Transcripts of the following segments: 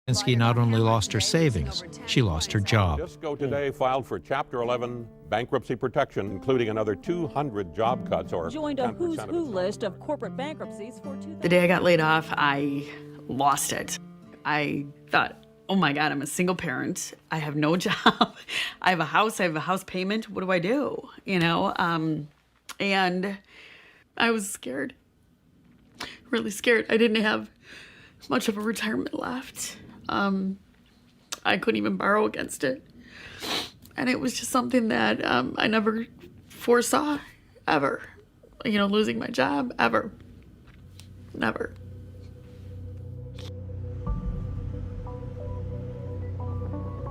Kosinski not only lost her savings, she lost her job. Disco today filed for Chapter 11 bankruptcy protection, including another 200 job cuts, or joined a who's who list of corporate bankruptcies for 2000. The day I got laid off, I lost it. I thought, oh my God, I'm a single parent. I have no job. I have a house payment. What do I do? You know, and I was scared, really scared. I didn't have much of a retirement left. I couldn't even borrow against it. And it was just something that I never foresaw, ever. You know, losing my job, ever. Never.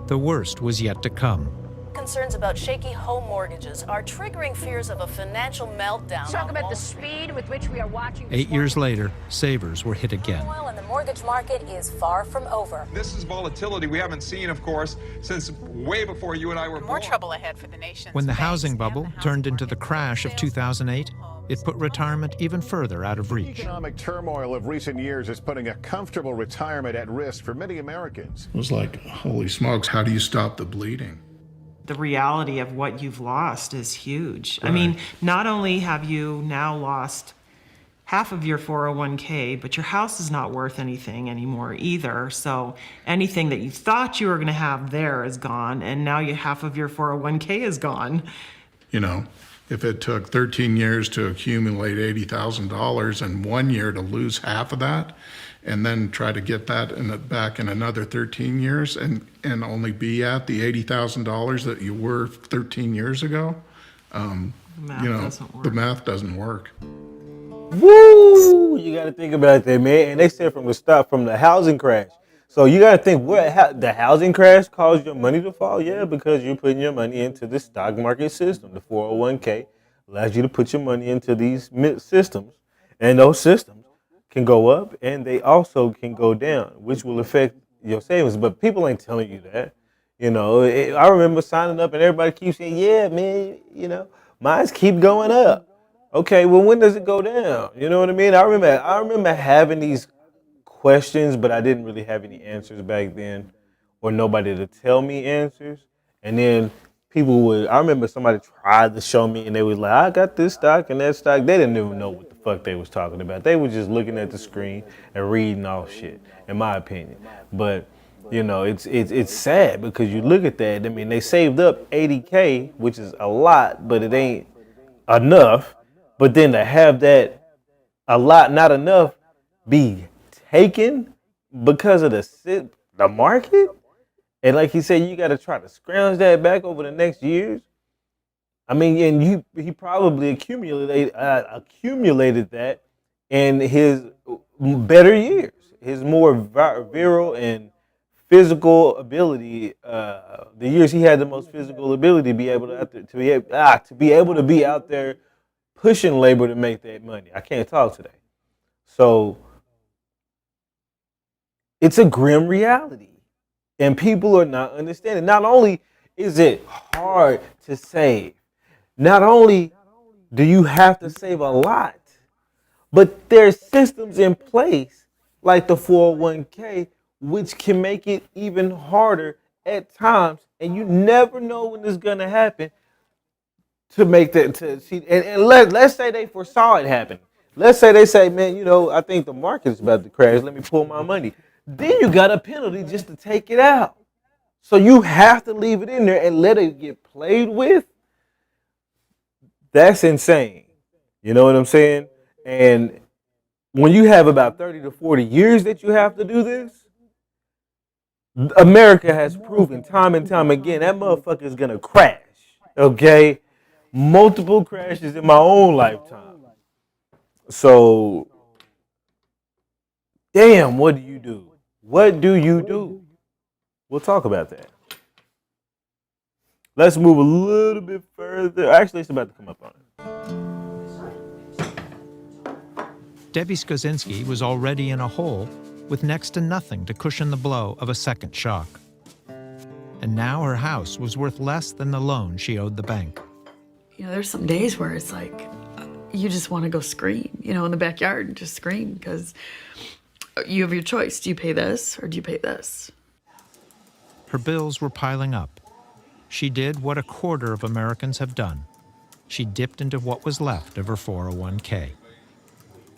The worst was yet to come. Concerns about shaky home mortgages are triggering fears of a financial meltdown. Talk about the speed with which we are watching. 8 years later, savers were hit again. Oil and the mortgage market is far from over. This is volatility we haven't seen, of course, since way before you and I were born. More trouble ahead for the nation. When the housing bubble turned into the crash of 2008, it put retirement even further out of reach. Economic turmoil of recent years is putting a comfortable retirement at risk for many Americans. It was like, holy smokes, how do you stop the bleeding? The reality of what you've lost is huge. Right. I mean, not only have you now lost half of your 401k, but your house is not worth anything anymore either. So anything that you thought you were going to have there is gone, and now half of your 401k is gone. You know, if it took 13 years to accumulate $80,000 and 1 year to lose half of that, and then try to get that back in another 13 years and only be at the $80,000 that you were 13 years ago, you know, the math doesn't work. Woo! You got to think about that, man. And they said from the housing crash. So you got to think, the housing crash caused your money to fall? Yeah, because you're putting your money into the stock market system. The 401k allows you to put your money into these systems, and those systems can go up and they also can go down, which will affect your savings. But people ain't telling you that. You know, I remember signing up and everybody keeps saying, yeah, man, you know, mines keep going up. Okay, well, when does it go down? You know what I mean? I remember having these questions, but I didn't really have any answers back then, or nobody to tell me answers. And then I remember somebody tried to show me and they was like, I got this stock and that stock. They didn't even know what the fuck they was talking about. They were just looking at the screen and reading off shit, in my opinion. But, you know, it's sad because you look at that. I mean, they saved up $80K, which is a lot, but it ain't enough. But then to have that a lot, not enough, be taken because of the market? And like he said, you got to try to scrounge that back over the next years. I mean, and he probably accumulated that in his better years, his more virile and physical ability, the years he had the most physical ability to be able to be out there pushing labor to make that money. I can't talk today. So it's a grim reality. And people are not understanding. Not only is it hard to save, not only do you have to save a lot, but there's systems in place like the 401k, which can make it even harder at times. And you never know when it's going to happen to make that. And let's say they foresaw it happening. Let's say they say, man, you know, I think the market is about to crash. Let me pull my money. Then you got a penalty just to take it out. So you have to leave it in there and let it get played with. That's insane. You know what I'm saying? And when you have about 30 to 40 years that you have to do this, America has proven time and time again that motherfucker is going to crash. Okay? Multiple crashes in my own lifetime. So, damn, what do you do? What do you do? We'll talk about that. Let's move a little bit further. Actually, it's about to come up on it. Debbie Skosinski was already in a hole with next to nothing to cushion the blow of a second shock. And now her house was worth less than the loan she owed the bank. You know, there's some days where it's like, you just want to go scream, you know, in the backyard and just scream because You have your choice. Do you pay this or do you pay this? Her bills were piling up. She did what a quarter of Americans have done. She dipped into what was left of her 401k.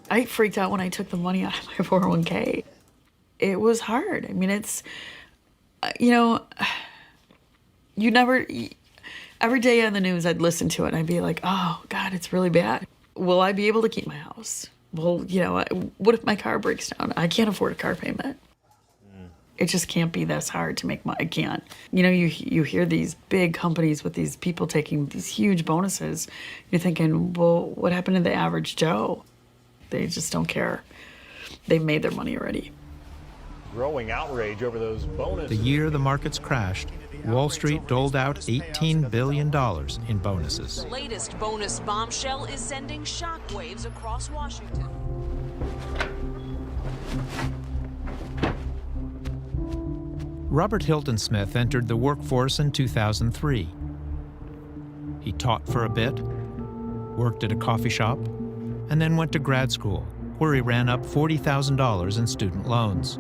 I freaked out when I took the money out of my 401k. It was hard. I mean, it's, you know, every day on the news I'd listen to it and I'd be like, oh God, it's really bad. Will I be able to keep my house? Well, you know, what if my car breaks down? I can't afford a car payment. It just can't be this hard to make money. I can't. You know, you hear these big companies with these people taking these huge bonuses. You're thinking, well, what happened to the average Joe? They just don't care. They've made their money already. Growing outrage over those bonuses. The year the markets crashed, Wall Street doled out $18 billion in bonuses. The latest bonus bombshell is sending shockwaves across Washington. Robert Hilton Smith entered the workforce in 2003. He taught for a bit, worked at a coffee shop, and then went to grad school, where he ran up $40,000 in student loans.